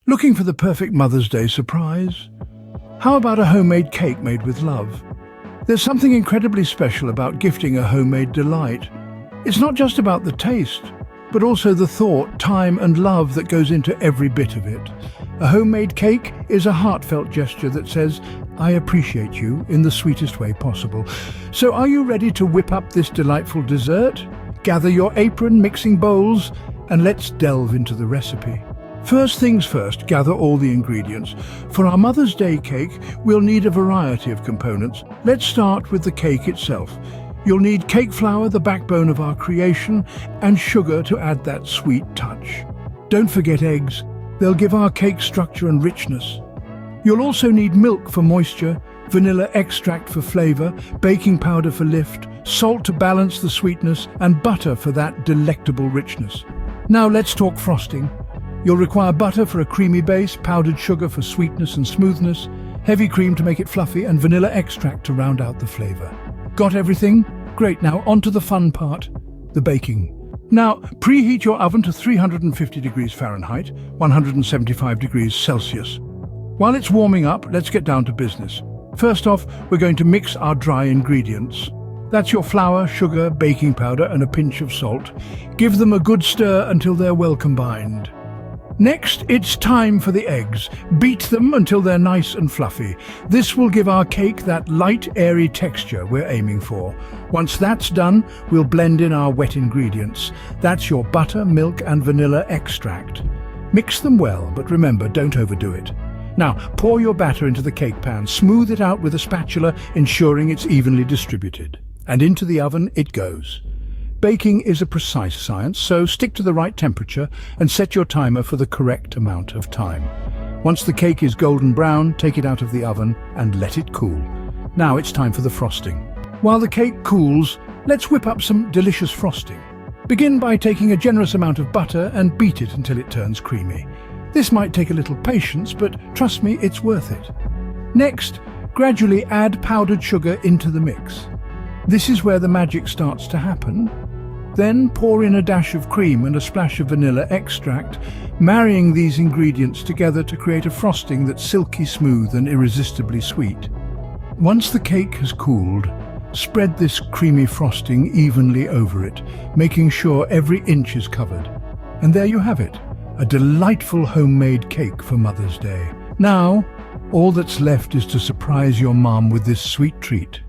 Looking for the perfect Mother's Day surprise? How about a homemade cake made with love? There's something incredibly special about gifting a homemade delight. It's not just about the taste, but also the thought, time and love that goes into every bit of it. A homemade cake is a heartfelt gesture that says, "I appreciate you," in the sweetest way possible. So are you ready to whip up this delightful dessert? Gather your apron, mixing bowls, and let's delve into the recipe. First things first, gather all the ingredients. For our Mother's Day cake, we'll need a variety of components. Let's start with the cake itself. You'll need cake flour, the backbone of our creation, and sugar to add that sweet touch. Don't forget eggs. They'll give our cake structure and richness. You'll also need milk for moisture, vanilla extract for flavor, baking powder for lift, salt to balance the sweetness, and butter for that delectable richness. Now let's talk frosting. You'll require butter for a creamy base, powdered sugar for sweetness and smoothness, heavy cream to make it fluffy, and vanilla extract to round out the flavor. Got everything? Great, now on to the fun part, the baking. Now, preheat your oven to 350 degrees Fahrenheit, 175 degrees Celsius. While it's warming up, let's get down to business. First off, we're going to mix our dry ingredients. That's your flour, sugar, baking powder, and a pinch of salt. Give them a good stir until they're well combined. Next, it's time for the eggs. Beat them until they're nice and fluffy. This will give our cake that light, airy texture we're aiming for. Once that's done, we'll blend in our wet ingredients. That's your butter, milk, and vanilla extract. Mix them well, but remember, don't overdo it. Now, pour your batter into the cake pan. Smooth it out with a spatula, ensuring it's evenly distributed. And into the oven it goes. Baking is a precise science, so stick to the right temperature and set your timer for the correct amount of time. Once the cake is golden brown, take it out of the oven and let it cool. Now it's time for the frosting. While the cake cools, let's whip up some delicious frosting. Begin by taking a generous amount of butter and beat it until it turns creamy. This might take a little patience, but trust me, it's worth it. Next, gradually add powdered sugar into the mix. This is where the magic starts to happen. Then pour in a dash of cream and a splash of vanilla extract, marrying these ingredients together to create a frosting that's silky smooth and irresistibly sweet. Once the cake has cooled, spread this creamy frosting evenly over it, making sure every inch is covered. And there you have it, a delightful homemade cake for Mother's Day. Now, all that's left is to surprise your mom with this sweet treat.